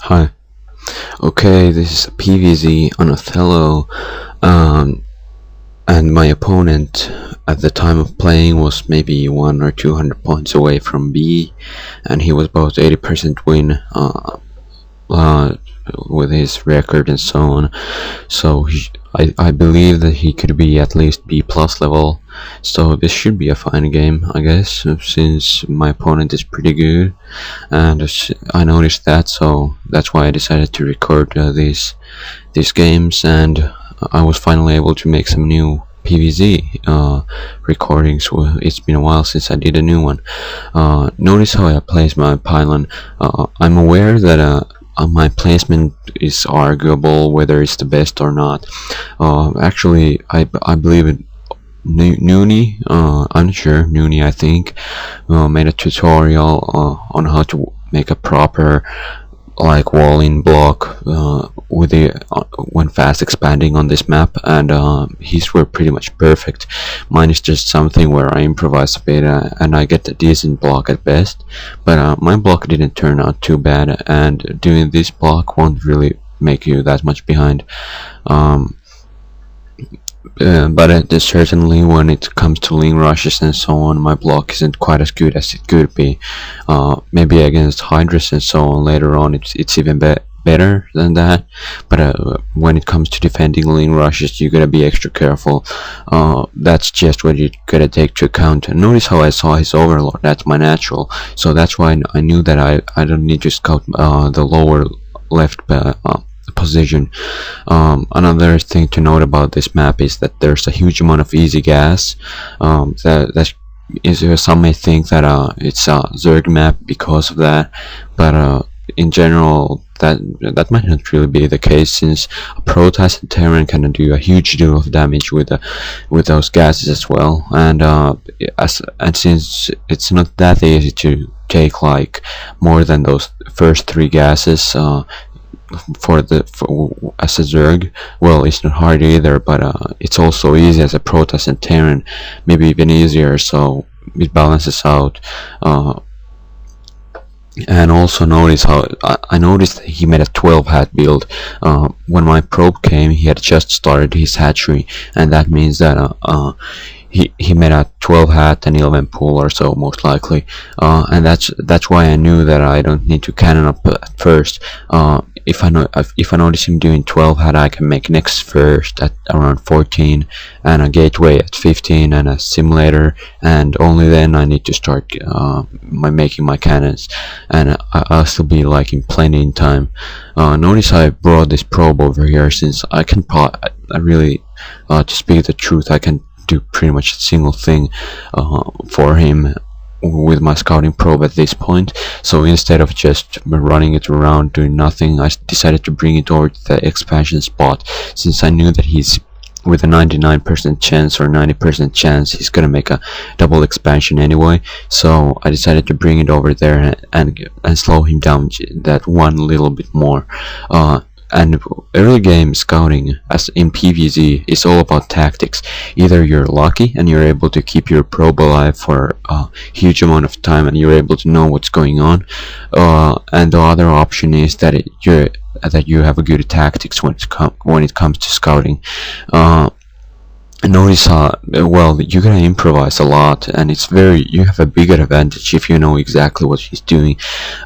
Hi. Okay, this is PvZ on Othello, um, and my opponent at the time of playing was maybe 1 or 200 points away from B, and he was about 80% win uh, with his record and so on. So I believe that he could be at least B plus level. So this should be a fine game, I guess, since my opponent is pretty good, and I noticed that, so that's why I decided to record these games, and I was finally able to make some new PvZ recordings. It's been a while since I did a new one. Notice how I place my pylon. I'm aware that my placement is arguable whether it's the best or not. Actually, I believe it. Noonie, I'm not sure. Noonie, I think, made a tutorial on how to make a proper like wall-in block with the when fast expanding on this map, and his were pretty much perfect. Mine is just something where I improvise a bit and I get a decent block at best, but my block didn't turn out too bad, and doing this block won't really make you that much behind. But certainly when it comes to link rushes and so on, my block isn't quite as good as it could be. Maybe against Hydras and so on later on it's even better than that, but when it comes to defending link rushes, you gotta be extra careful. That's just what you gotta take to account. And notice how I saw his overlord. That's my natural, so that's why I knew that I don't need to scout the lower left position. Another thing to note about this map is that there's a huge amount of easy gas. That is, some may think that it's a Zerg map because of that, but in general that might not really be the case, since a Protoss and Terran can do a huge deal of damage with those gases as well, and since it's not that easy to take like more than those first 3 gases as a Zerg, well, it's not hard either, but it's also easy as a Protoss and Terran, maybe even easier, so it balances out. And also notice how I noticed that he made a 12 hat build. When my probe came, he had just started his hatchery, and that means that he made a 12 hat and 11 pool or so, most likely, and that's why I knew that I don't need to cannon up at first. If I notice him doing 12 hat, I can make next first at around 14, and a gateway at 15, and a simulator, and only then I need to start making my cannons, and I'll still be like in plenty in time. Notice I brought this probe over here, since I can I really, to speak the truth, I can do pretty much a single thing for him with my scouting probe at this point. So instead of just running it around doing nothing, I decided to bring it over to the expansion spot, since I knew that he's with a 99% chance or 90% chance he's gonna make a double expansion anyway. So I decided to bring it over there and slow him down that one little bit more. And early game scouting, as in PvZ, is all about tactics. Either you're lucky and you're able to keep your probe alive for a huge amount of time and you're able to know what's going on, and the other option is that you have a good tactics when it comes to scouting. Notice well, you're gonna improvise a lot, and you have a bigger advantage if you know exactly what he's doing.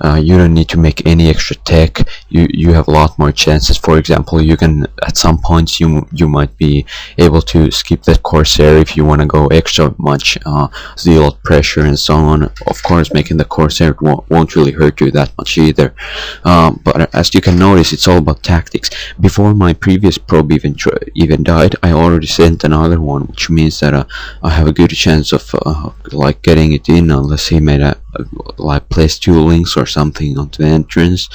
You don't need to make any extra tech. You have a lot more chances. For example, you can, at some points, you might be able to skip that Corsair if you want to go extra much zealot pressure and so on. Of course, making the Corsair won't really hurt you that much either, but as you can notice, it's all about tactics. Before my previous probe even died, I already sent another one, which means that I have a good chance of like getting it in, unless he made like place 2 links or something onto the entrance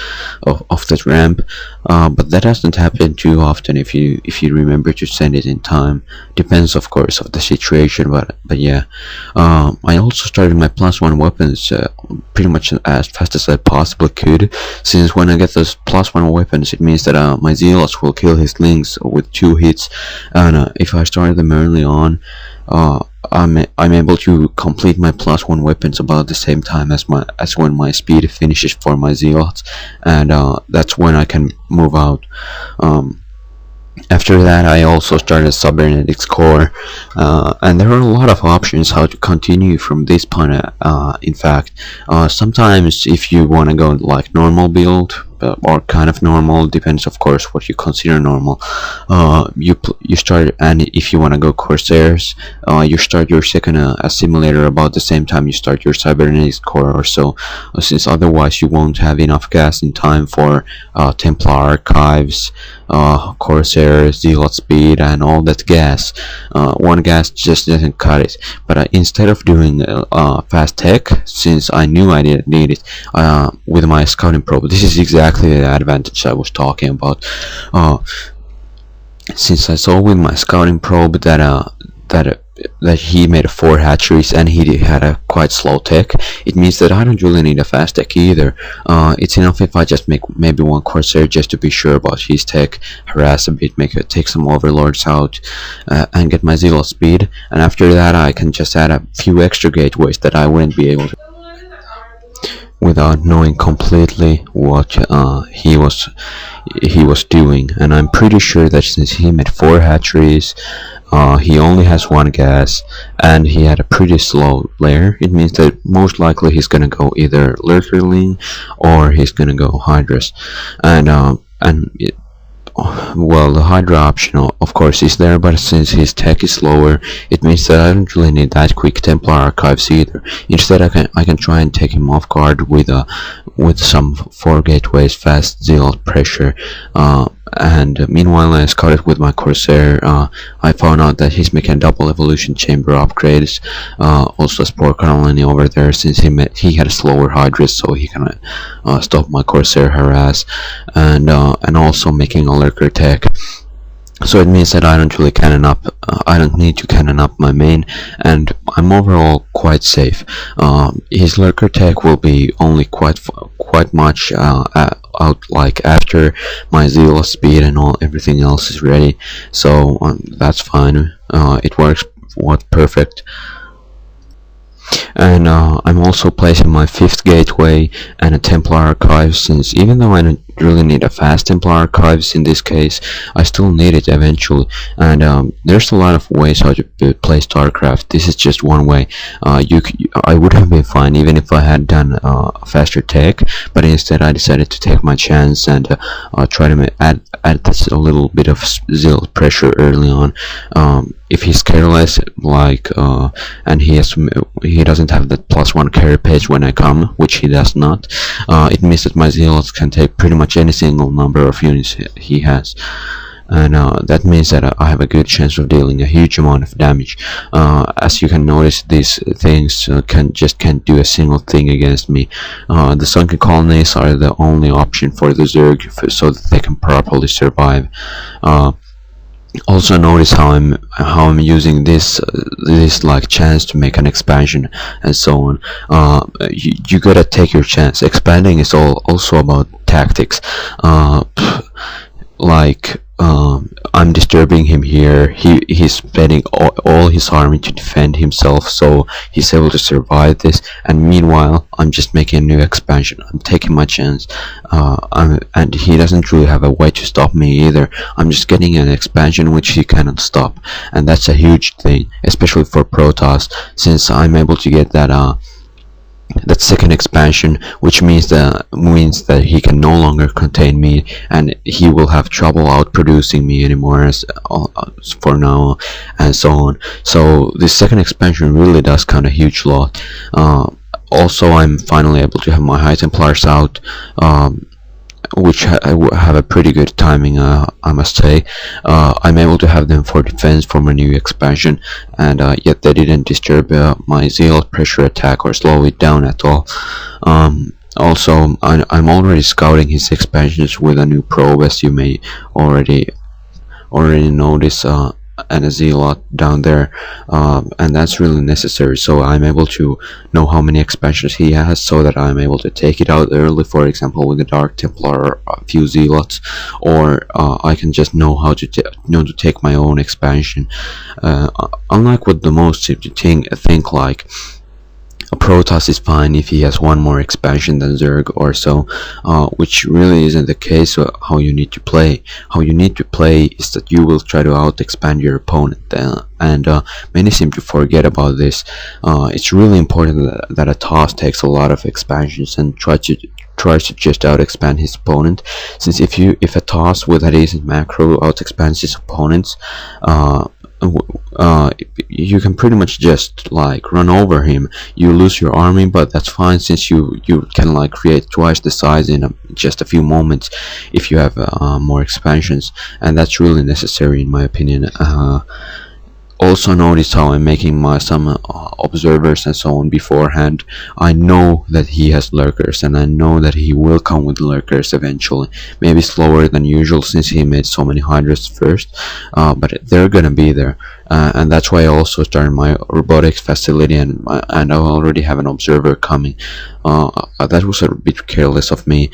of that ramp, but that doesn't happen too often if you remember to send it in time. Depends, of course, of the situation, but yeah. I also started my +1 weapons pretty much as fast as I possibly could, since when I get those +1 weapons, it means that my zealots will kill his links with 2 hits, and if I started them early on, I'm able to complete my +1 weapons about the same time as when my speed finishes for my zealots, and that's when I can move out. After that, I also started cybernetics core, and there are a lot of options how to continue from this point. In fact, sometimes if you want to go like normal build, or kind of normal, depends of course what you consider normal, you start, and if you want to go Corsairs, you start your second assimilator about the same time you start your cybernetics core or so, since otherwise you won't have enough gas in time for Templar archives, Corsairs, zealot speed, and all that gas. One gas just doesn't cut it. But instead of doing fast tech, since I knew I didn't need it, with my scouting probe, this is exactly the advantage I was talking about. Since I saw with my scouting probe that he made 4 hatcheries and he had a quite slow tech, it means that I don't really need a fast tech either. It's enough if I just make maybe 1 Corsair just to be sure about his tech, harass a bit, take some overlords out, and get my zealot speed, and after that I can just add a few extra gateways that I wouldn't be able to without knowing completely what he was doing. And I'm pretty sure that since he made 4 hatcheries, he only has 1 gas, and he had a pretty slow layer, it means that most likely he's gonna go either Lurkerling or he's gonna go Hydras. Well, the Hydra option of course is there, but since his tech is slower, it means that I don't really need that quick Templar archives either. Instead, I can try and take him off guard with some 4 gateways, fast zealot pressure, and meanwhile I scouted with my Corsair. I found out that he's making double evolution chamber upgrades, also Spore Colony over there, since he had a slower Hydras, so he can stop my Corsair harass, and also making a lurker tech. So it means that I don't really cannon up, I don't need to cannon up my main, and I'm overall quite safe. His lurker tech will be only quite much out like after my zealot speed and everything else is ready, so that's fine. It works perfect. And I'm also placing my 5th gateway and a Templar archive, since even though I don't really need a fast Templar archives in this case, I still need it eventually. And there's a lot of ways how to play StarCraft. This is just one way. I would have been fine even if I had done a faster tech, but instead I decided to take my chance and try to add this a little bit of zealot pressure early on. If he's careless, like and he doesn't have that +1 carry page when I come, which he does not, it means that my zealots can take pretty much any single number of units he has, and that means that I have a good chance of dealing a huge amount of damage. As you can notice, these things can't do a single thing against me. The sunken colonies are the only option for the Zerg, so that they can properly survive. Also notice how I'm using this like chance to make an expansion and so on. You gotta take your chance. Expanding is also about tactics. I'm disturbing him here. He's spending all his army to defend himself, so he's able to survive this, and meanwhile I'm just making a new expansion. I'm taking my chance, and he doesn't really have a way to stop me either. I'm just getting an expansion which he cannot stop, and that's a huge thing, especially for Protoss, since I'm able to get that second expansion, which means that he can no longer contain me, and he will have trouble outproducing me anymore for now, and so on. So this second expansion really does count a huge lot. Also, I'm finally able to have my High Templars out, which have a pretty good timing, I must say. I'm able to have them for defense for my new expansion, and yet they didn't disturb my zealot pressure attack or slow it down at all. Also, I'm already scouting his expansions with a new probe, as you may already notice. and a zealot down there, and that's really necessary. So I'm able to know how many expansions he has, so that I'm able to take it out early, for example with the Dark Templar or a few zealots, or I can just know how to to take my own expansion. Unlike what the most seem to think like, a Protoss is fine if he has one more expansion than Zerg or so, which really isn't the case. How you need to play. How you need to play is that you will try to out-expand your opponent, and many seem to forget about this. It's really important that a TOS takes a lot of expansions and tries to just out-expand his opponent, since if a TOS with a decent macro out-expands his opponents, you can pretty much just like run over him. You lose your army, but that's fine, since you can like create twice the size in just a few moments if you have more expansions, and that's really necessary in my opinion. Also notice how I'm making some observers and so on beforehand. I know that he has lurkers, and I know that he will come with lurkers eventually, maybe slower than usual since he made so many hydras first, but they're gonna be there, and that's why I also started my robotics facility, and I already have an observer coming. That was a bit careless of me.